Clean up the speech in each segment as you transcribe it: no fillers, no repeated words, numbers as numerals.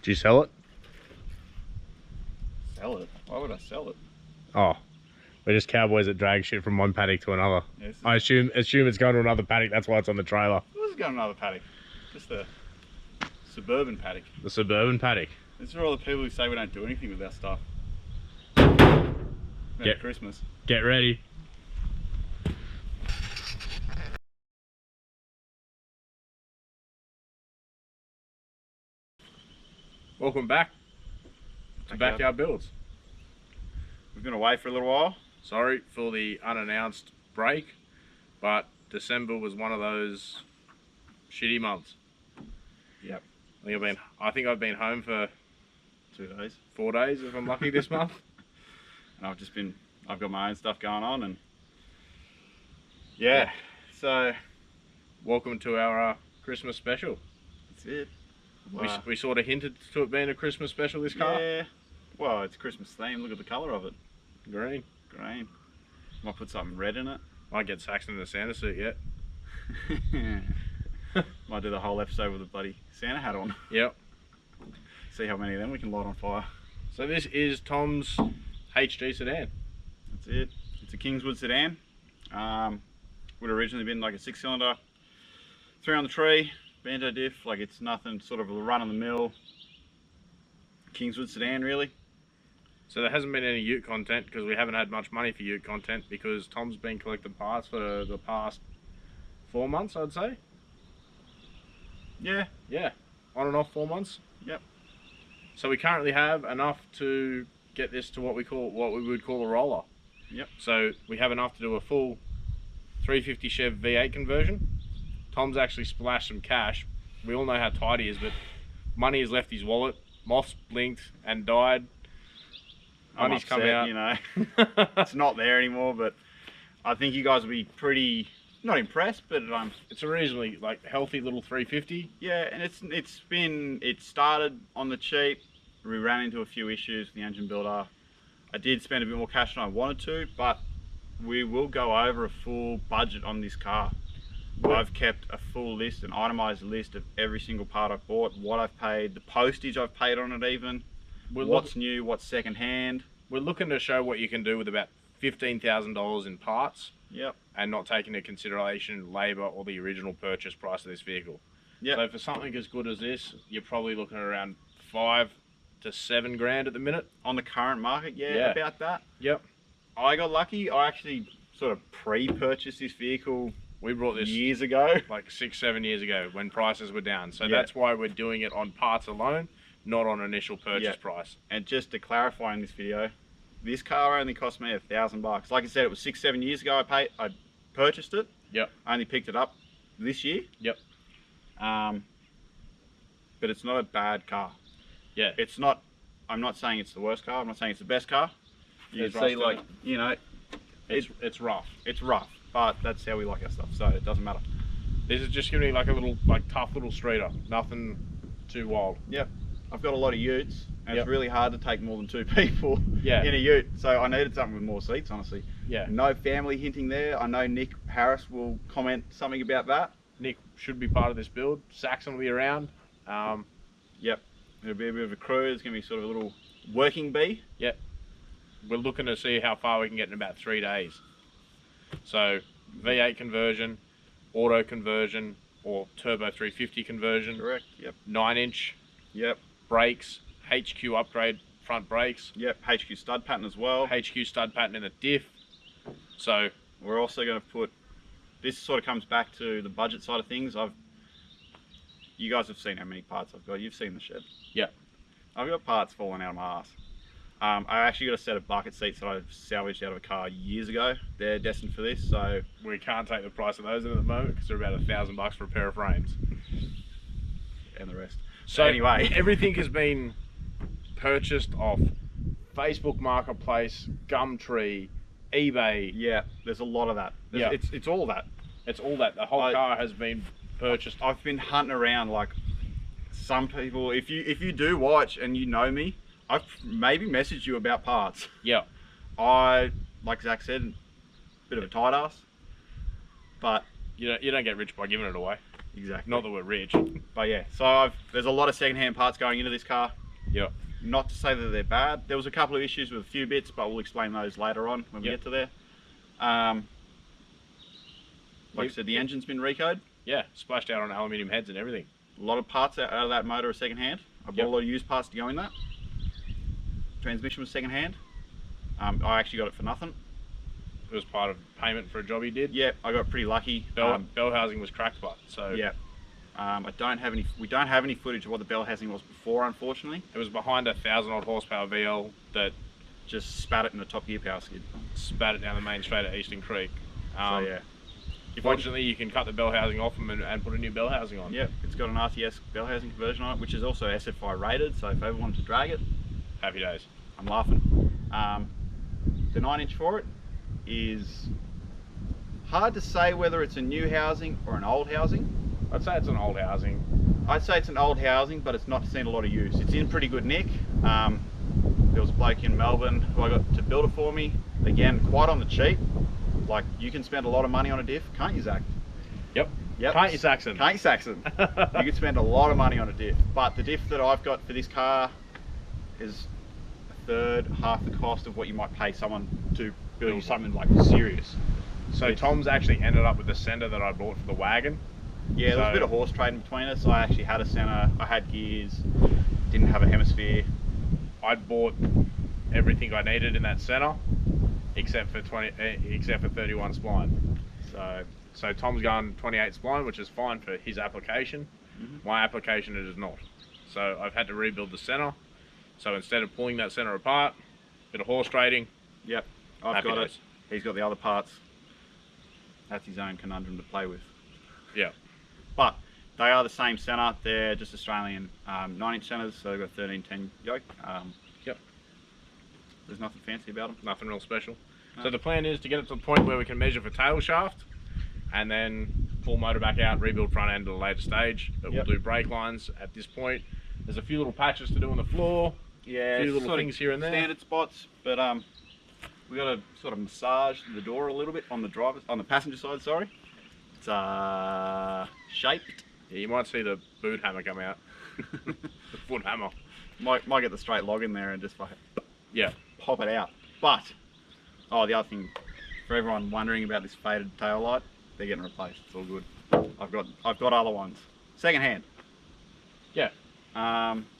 Did you sell it? Sell it? Why would I sell it? Oh, we're just cowboys that drag shit from one paddock to another. Yeah, I assume it's going to another paddock. That's why it's on the trailer. This is going to another paddock. Just a suburban paddock. The suburban paddock. These are all the people who say we don't do anything with our stuff. Merry Christmas. Get ready. Welcome back to Backyard Builds. We've been away for a little while. Sorry for the unannounced break, but December was one of those shitty months. Yep. I think I've been home for 2 days. 4 days if I'm lucky this month. And I've got my own stuff going on, and yeah. So welcome to our Christmas special. That's it. We sort of hinted to it being a Christmas special, this car. Yeah. Well, it's Christmas themed. Look at the colour of it. Green. Green. Might put something red in it. Might get Saxon in the Santa suit yet. Might do the whole episode with a bloody Santa hat on. Yep. See how many of them we can light on fire. So this is Tom's HG Sedan. That's it. It's a Kingswood sedan. Would have originally been like a 6-cylinder, 3 on the tree, Banjo diff. Like, it's nothing, sort of a run-of-the-mill Kingswood sedan, really. So there hasn't been any ute content because we haven't had much money for ute content because Tom's been collecting parts for the past 4 months, I'd say. Yeah. Yeah. On and off 4 months. Yep. So we currently have enough to get this to what we would call a roller. Yep. So we have enough to do a full 350 Chev V8 conversion. Tom's actually splashed some cash. We all know how tight he is, but money has left his wallet. Moths blinked and died. Money's come out. You know, it's not there anymore. But I think you guys will be pretty not impressed, but it's a reasonably healthy little 350. Yeah, and it started on the cheap. We ran into a few issues with the engine builder. I did spend a bit more cash than I wanted to, but we will go over a full budget on this car. I've kept a full list, an itemized list of every single part I've bought, what I've paid, the postage I've paid on it even, what's new, what's second hand. We're looking to show what you can do with about $15,000 in parts. Yep. And not taking into consideration labour or the original purchase price of this vehicle. Yep. So for something as good as this, you're probably looking at around 5 to 7 grand at the minute. On the current market, yeah. About that. Yep. I got lucky. I actually sort of pre-purchased this vehicle. We brought this years ago, like 6-7 years ago, when prices were down. So that's why we're doing it on parts alone, not on initial purchase price. And just to clarify in this video, this car only cost me $1,000. Like I said, it was 6-7 years ago I purchased it. Yep. I only picked it up this year. Yep. But it's not a bad car. Yeah. It's not. I'm not saying it's the worst car. I'm not saying it's the best car. You can see, like, you know, it's rough. It's rough, but that's how we like our stuff, so it doesn't matter. This is just gonna be like a little, tough little streeter. Nothing too wild. Yep. I've got a lot of utes, and it's really hard to take more than 2 people in a ute. So I needed something with more seats, honestly. Yeah. No family hinting there. I know Nick Harris will comment something about that. Nick should be part of this build. Saxon will be around. Yep. It'll be a bit of a crew. It's going to be sort of a little working bee. Yep. We're looking to see how far we can get in about 3 days. So V8 conversion, auto conversion, or turbo 350 conversion. Correct. Yep. 9-inch. Yep. Brakes, HQ upgrade front brakes. Yep. HQ stud pattern as well. HQ stud pattern in the diff. So we're also going to put. This sort of comes back to the budget side of things. You guys have seen how many parts I've got. You've seen the shed. Yeah. I've got parts falling out of my ass. I actually got a set of bucket seats that I salvaged out of a car years ago. They're destined for this, so we can't take the price of those in at the moment because they're about $1,000 for a pair of frames. And the rest. So anyway, everything has been purchased off Facebook Marketplace, Gumtree, eBay. Yeah, there's a lot of that. It's all that. It's all that. The whole car has been purchased. I've been hunting around like some people. If you do watch and you know me, I've maybe messaged you about parts. Yeah. Like Zach said, bit of a tight ass, but you don't get rich by giving it away. Exactly. Not that we're rich. But yeah, so there's a lot of second-hand parts going into this car. Yep. Not to say that they're bad. There was a couple of issues with a few bits, but we'll explain those later on when we get to there. Like I said, the engine's been recode. Yeah, splashed out on aluminium heads and everything. A lot of parts out of that motor are second-hand. I bought a lot of used parts to go in that. Transmission was second-hand. I actually got it for nothing. It was part of payment for a job he did. Yeah, I got pretty lucky. Bell housing was cracked, but so yeah. We don't have any footage of what the bell housing was before, unfortunately. It was behind a 1,000 odd horsepower VL that just spat it in the top gear power skid. Spat it down the main straight at Eastern Creek. So yeah. Fortunately, you can cut the bell housing off them and put a new bell housing on. Yeah, it's got an RTS bell housing conversion on it, which is also SFI rated, so if I ever wanted to drag it, happy days. I'm laughing. The 9-inch for it is hard to say whether it's a new housing or an old housing. I'd say it's an old housing. I'd say it's an old housing, but it's not seen a lot of use. It's in pretty good nick. There was a bloke in Melbourne who I got to build it for me. Again, quite on the cheap. Like, you can spend a lot of money on a diff, can't you, Zach? Yep. Yep. Can't you, Saxon? Can't you, Saxon? You can spend a lot of money on a diff. But the diff that I've got for this car is a third, half the cost of what you might pay someone to build something like serious. So Tom's actually ended up with the center that I bought for the wagon. Yeah, there was a bit of horse trading between us. I actually had a center, I had gears, didn't have a hemisphere. I'd bought everything I needed in that center, except for 31 spline. So Tom's going 28 spline, which is fine for his application. My application it is not. So I've had to rebuild the center. So instead of pulling that center apart, bit of horse trading. Yep, I've got it. He's got the other parts. That's his own conundrum to play with. Yeah. But they are the same center. They're just Australian 9-inch centers, so they've got 1310 yoke. Yep. There's nothing fancy about them. Nothing real special. No. So the plan is to get it to the point where we can measure for tail shaft, and then pull motor back out, rebuild front end at a later stage. But we'll do brake lines at this point. There's a few little patches to do on the floor. Yeah, a few little things here and there. Standard spots, but we got to sort of massage the door a little bit on the passenger side. Sorry, it's shaped. Yeah, you might see the boot hammer come out. The foot hammer. Might get the straight log in there and just pop it out. But the other thing, for everyone wondering about this faded tail light, they're getting replaced. It's all good. I've got other ones, second hand. Yeah.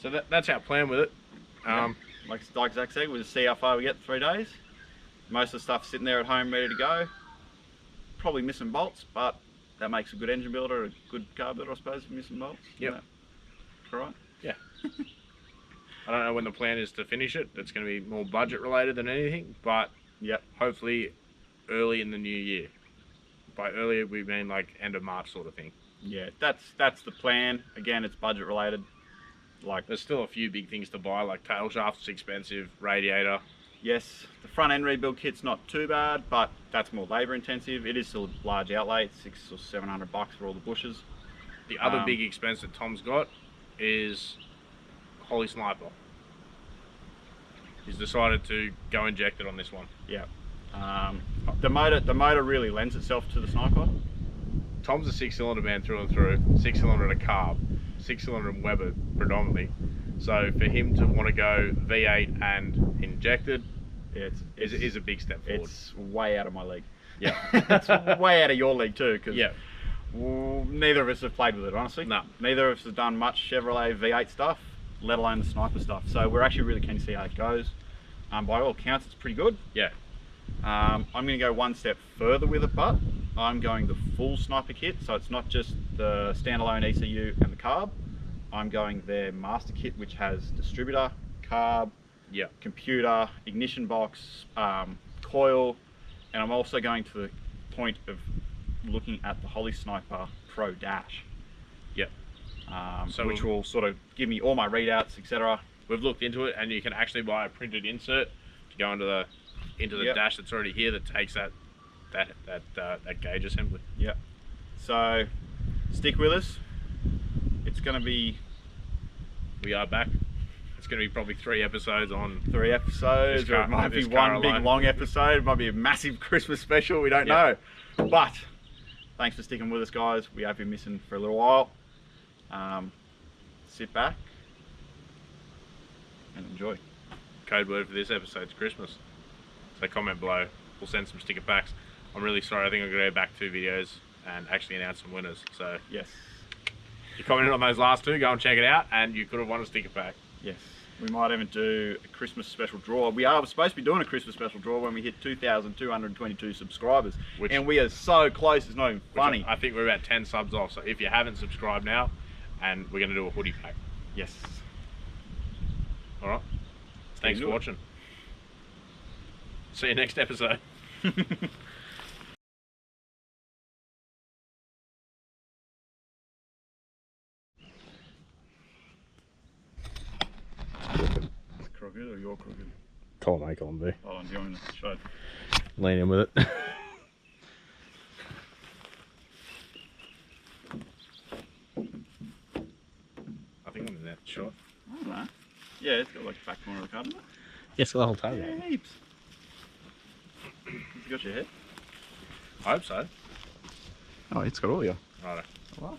So that's our plan with it. Like Zach said, we'll just see how far we get in 3 days. Most of the stuff's sitting there at home ready to go. Probably missing bolts, but that makes a good engine builder, a good car builder, I suppose, missing bolts. Yep. Alright. Yeah. I don't know when the plan is to finish it. It's going to be more budget related than anything, but hopefully early in the new year. By earlier we mean like end of March sort of thing. Yeah, that's the plan. Again, it's budget related. Like, there's still a few big things to buy, like tail shaft's expensive, radiator. Yes, the front end rebuild kit's not too bad, but that's more labour intensive. It is still a large outlay. It's $600 or $700 for all the bushes. The other big expense that Tom's got is Holy Sniper. He's decided to go inject it on this one. Yeah. The motor really lends itself to the Sniper. Tom's a 6-cylinder man through and through, 6-cylinder and a carb, 6-cylinder and Weber predominantly. So for him to want to go V8 and injected, is a big step forward. It's way out of my league. Yeah. It's way out of your league too, because yeah. Neither of us have played with it, honestly. No. Neither of us have done much Chevrolet V8 stuff, let alone the Sniper stuff. So we're actually really keen to see how it goes. By all accounts, it's pretty good. Yeah. I'm going to go one step further with it, but I'm going the full Sniper kit. So it's not just the standalone ECU and the carb. I'm going their master kit, which has distributor, carb, computer, ignition box, coil, and I'm also going to the point of looking at the Holy Sniper Pro Dash. Yep. Which will sort of give me all my readouts, etc. We've looked into it, and you can actually buy a printed insert to go into the dash that's already here that takes that gauge assembly. Yeah. So stick with us. It's going to be. We are back. It's going to be probably 3 episodes on. 3 episodes, or it might be one big long episode. It might be a massive Christmas special. We don't know. But thanks for sticking with us, guys. We have been missing for a little while. Sit back and enjoy. Code word for this episode's Christmas. So comment below. We'll send some sticker packs. I'm really sorry. I think I'm going to go back 2 videos and actually announce some winners. So yes, if you commented on those last 2, go and check it out, and you could have won a sticker pack. yes. We might even do a Christmas special draw. We are supposed to be doing a Christmas special draw when we hit 2,222 subscribers. And we are so close, it's not even funny. I think we're about 10 subs off. So if you haven't subscribed now, and we're going to do a hoodie pack. Yes. Alright. Thanks for watching. See you next episode. Crooked or you're crooked? Column A, column B. Hold on, do you want me to show? Lean in with it. I think I'm in that shot. I don't know. Yeah, it's got like a back corner of the card, isn't it? Yes, got the whole table. Yeah, heaps. Has it got your head? I hope so. Oh, it's got all your. Righto. Well,